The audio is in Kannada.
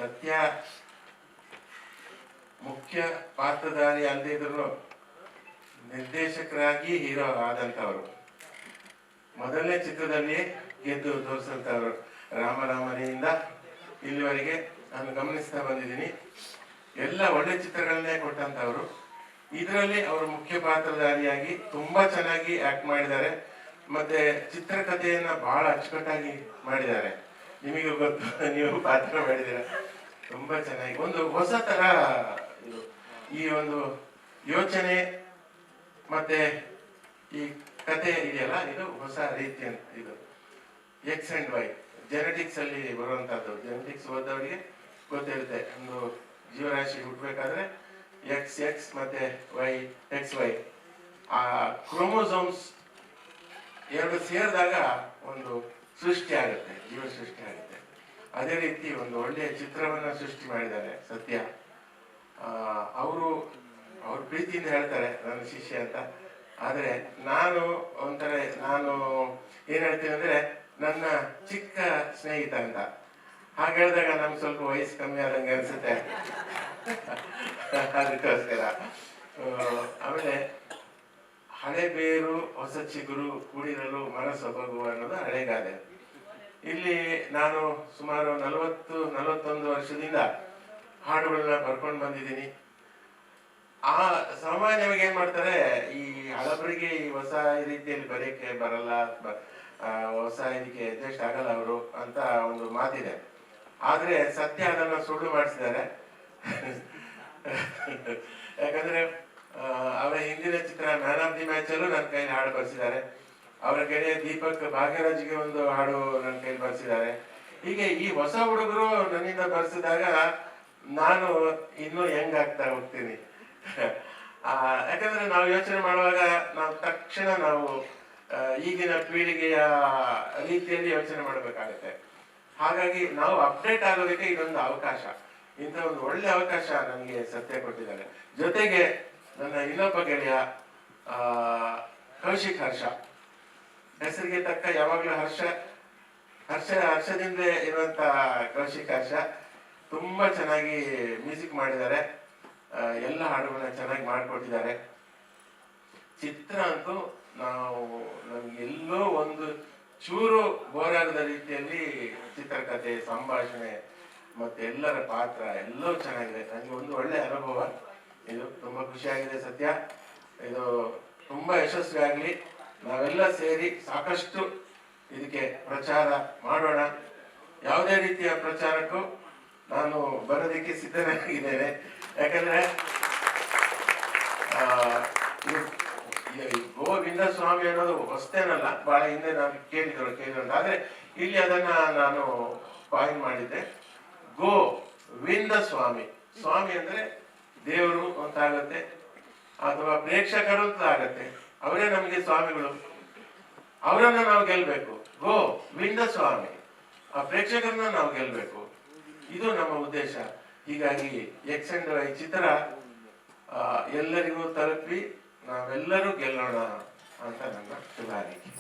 ಸತ್ಯ ಮುಖ್ಯ ಪಾತ್ರಧಾರಿ ಅಲ್ಲದೆ ಇದ್ರು ನಿರ್ದೇಶಕರಾಗಿ ಹೀರೋ ಆದಂತವರು. ಮೊದಲನೇ ಚಿತ್ರದಲ್ಲಿ ಗೆದ್ದು ತೋರಿಸಂತವರು. ರಾಮರಾಮನಿಂದ ಇಲ್ಲಿವರೆಗೆ ನಾನು ಗಮನಿಸ್ತಾ ಬಂದಿದ್ದೀನಿ. ಎಲ್ಲ ಒಳ್ಳೆ ಚಿತ್ರಗಳನ್ನೇ ಕೊಟ್ಟಂತವರು. ಇದರಲ್ಲಿ ಅವರು ಮುಖ್ಯ ಪಾತ್ರಧಾರಿಯಾಗಿ ತುಂಬಾ ಚೆನ್ನಾಗಿ ಆಕ್ಟ್ ಮಾಡಿದ್ದಾರೆ. ಮತ್ತೆ ಚಿತ್ರಕಥೆಯನ್ನ ಬಹಳ ಅಚ್ಚುಕಟ್ಟಾಗಿ ಮಾಡಿದ್ದಾರೆ. ನಿಮಗೂ ಗೊತ್ತು, ನೀವು ಪಾತ್ರ ಮಾಡಿದ್ದೀರ. ತುಂಬಾ ಚೆನ್ನಾಗಿ ಒಂದು ಹೊಸ ತರ ಈ ಒಂದು ಯೋಚನೆ ಮತ್ತೆ ಈ ಕತೆ ಇದೆಯಲ್ಲ, ಇದು ಹೊಸ ರೀತಿಯ ಇದು ಎಕ್ಸ್ ಅಂಡ್ ವೈ ಜೆನೆಟಿಕ್ಸ್ ಅಲ್ಲಿ ಬರುವಂತಹದ್ದು. ಜೆನೆಟಿಕ್ಸ್ ಓದೋರಿಗೆ ಗೊತ್ತಿರುತ್ತೆ. ಒಂದು ಜೀವರಾಶಿ ಹುಟ್ಟಬೇಕಾದ್ರೆ ಎಕ್ಸ್ ಎಕ್ಸ್ ಮತ್ತೆ ವೈ ಎಕ್ಸ್ ವೈ, ಆ ಕ್ರೋಮೋಸೋಮ್ಸ್ ಎರಡು ಸೇರಿದಾಗ ಒಂದು ಸೃಷ್ಟಿ ಆಗುತ್ತೆ, ಜೀವ ಸೃಷ್ಟಿ ಆಗುತ್ತೆ. ಅದೇ ರೀತಿ ಒಂದು ಒಳ್ಳೆಯ ಚಿತ್ರವನ್ನ ಸೃಷ್ಟಿ ಮಾಡಿದ್ದಾರೆ ಸತ್ಯ. ಅವರು ಅವ್ರ ಪ್ರೀತಿಯಿಂದ ಹೇಳ್ತಾರೆ ನನ್ನ ಶಿಷ್ಯ ಅಂತ. ಆದ್ರೆ ನಾನು ಏನ್ ಹೇಳ್ತೀನಿ ಅಂದ್ರೆ ನನ್ನ ಚಿಕ್ಕ ಸ್ನೇಹಿತ ಅಂತ. ಹಾಗೆ ಹೇಳಿದಾಗ ನಮ್ಗೆ ಸ್ವಲ್ಪ ವಯಸ್ಸು ಕಮ್ಮಿ ಆದಂಗೆ ಅನ್ಸುತ್ತೆ. ಅದಕ್ಕೋಸ್ಕರ ಆಮೇಲೆ ಹಳೆ ಬೇರು ಹೊಸ ಚಿಗುರು ಕೂಡಿರಲು ಮನಸೊಬಗು ಅನ್ನೋದು ಹಳೆಗಾದೆ. ಇಲ್ಲಿ ನಾನು ಸುಮಾರು 41 ವರ್ಷದಿಂದ ಹಾಡುಗಳನ್ನ ಬರ್ಕೊಂಡು ಬಂದಿದ್ದೀನಿ. ಆ ಸಾಮಾನ್ಯವಾಗಿ ಏನ್ ಮಾಡ್ತಾರೆ, ಈ ಹಳಬರಿಗೆ ಈ ಹೊಸ ರೀತಿಯಲ್ಲಿ ಬರೆಯಕ್ಕೆ ಬರಲ್ಲ, ಹೊಸ ಇದಕ್ಕೆ ಅಡ್ಜಸ್ಟ್ ಆಗಲ್ಲ ಅವರು ಅಂತ ಒಂದು ಮಾತಿದೆ. ಆದ್ರೆ ಸತ್ಯ ಅದನ್ನ ಸುಳ್ಳು ಮಾಡಿಸಿದ್ದಾರೆ. ಯಾಕಂದ್ರೆ ಅವರ ಹಿಂದಿನ ಚಿತ್ರ ಮ್ಯಾನ್ ಆಫ್ ದಿ ಮ್ಯಾಚ್ ಅಲ್ಲೂ ನನ್ನ ಕೈಲಿ ಹಾಡು ಬರ್ಸಿದ್ದಾರೆ. ಅವರ ಗೆಳೆಯ ದೀಪಕ್ ಭಾಗ್ಯರಾಜ್ಗೆ ಒಂದು ಹಾಡು ನನ್ನ ಕೈಲಿ ಬರ್ಸಿದ್ದಾರೆ. ಹೀಗೆ ಈ ಹೊಸ ಹುಡುಗರು ನನ್ನಿಂದ ಬರ್ಸಿದಾಗ ನಾನು ಇನ್ನೂ ಹೆಂಗ್ ಆಗ್ತಾ ಹೋಗ್ತೀನಿ. ಯಾಕಂದ್ರೆ ನಾವು ಯೋಚನೆ ಮಾಡುವಾಗ ನಾವು ತಕ್ಷಣ ಈಗಿನ ಪೀಳಿಗೆಯ ರೀತಿಯಲ್ಲಿ ಯೋಚನೆ ಮಾಡಬೇಕಾಗತ್ತೆ. ಹಾಗಾಗಿ ನಾವು ಅಪ್ಡೇಟ್ ಆಗೋದಕ್ಕೆ ಇದೊಂದು ಅವಕಾಶ, ಇಂಥ ಒಂದು ಒಳ್ಳೆ ಅವಕಾಶ ನನಗೆ ಸತ್ಯ ಕೊಟ್ಟಿದ್ದಾರೆ. ಜೊತೆಗೆ ನನ್ನ ಇನ್ನೊಬ್ಬ ಗೆಳೆಯ ಕೌಶಿಕ್ ಹರ್ಷ, ಹೆಸರಿಗೆ ತಕ್ಕ ಯಾವಾಗ್ಲೂ ಹರ್ಷದಿಂದ ಇರುವಂತ ಕೌಶಿಕ್ ಹರ್ಷ ತುಂಬಾ ಚೆನ್ನಾಗಿ ಮ್ಯೂಸಿಕ್ ಮಾಡಿದ್ದಾರೆ. ಎಲ್ಲ ಹಾಡುಗಳನ್ನ ಚೆನ್ನಾಗಿ ಮಾಡಿಕೊಟ್ಟಿದ್ದಾರೆ. ಚಿತ್ರ ಅಂತೂ ನಮ್ಗೆ ಎಲ್ಲೋ ಒಂದು ಚೂರು ಬೋರಾಗದ ರೀತಿಯಲ್ಲಿ ಚಿತ್ರಕಥೆ, ಸಂಭಾಷಣೆ ಮತ್ತೆ ಎಲ್ಲರ ಪಾತ್ರ ಎಲ್ಲವೂ ಚೆನ್ನಾಗಿದೆ. ನನಗೆ ಒಂದು ಒಳ್ಳೆ ಅನುಭವ. ಇದು ತುಂಬಾ ಖುಷಿಯಾಗಿದೆ ಸತ್ಯ. ಇದು ತುಂಬಾ ಯಶಸ್ವಿ ಆಗ್ಲಿ. ನಾವೆಲ್ಲ ಸೇರಿ ಸಾಕಷ್ಟು ಇದಕ್ಕೆ ಪ್ರಚಾರ ಮಾಡೋಣ. ಯಾವುದೇ ರೀತಿಯ ಪ್ರಚಾರಕ್ಕೂ ನಾನು ಬರೋದಕ್ಕೆ ಸಿದ್ಧನಾಗಿದ್ದೇನೆ. ಯಾಕಂದ್ರೆ ಗೋವಿಂದ ಸ್ವಾಮಿ ಅನ್ನೋದು ಹೊಸ್ತೇನಲ್ಲ, ಬಹಳ ಹಿಂದೆ ನಾನು ಕೇಳಿದ್ರು. ಆದ್ರೆ ಇಲ್ಲಿ ಅದನ್ನ ನಾನು ಪಾಯಿಂಟ್ ಮಾಡಿದ್ದೆ. ಗೋವಿಂದ ಸ್ವಾಮಿ, ಸ್ವಾಮಿ ಅಂದ್ರೆ ದೇವರು ಅಂತ ಆಗತ್ತೆ, ಅಥವಾ ಪ್ರೇಕ್ಷಕರು ಅಂತ ಆಗತ್ತೆ. ಅವರೇ ನಮಗೆ ಸ್ವಾಮಿಗಳು, ಅವರನ್ನ ನಾವು ಗೆಲ್ಬೇಕು. ಗೋವಿಂದ ಸ್ವಾಮಿ, ಆ ಪ್ರೇಕ್ಷಕರನ್ನ ನಾವು ಗೆಲ್ಬೇಕು. ಇದು ನಮ್ಮ ಉದ್ದೇಶ. ಹೀಗಾಗಿ ಎಕ್ಸ್ ಅಂಡ್ ವೈ ಚಿತ್ರ ಎಲ್ಲರಿಗೂ ತಲುಪಿ ನಾವೆಲ್ಲರೂ ಗೆಲ್ಲೋಣ ಅಂತ ನನ್ನ ಶುಭ ಹಾರೈಕೆ.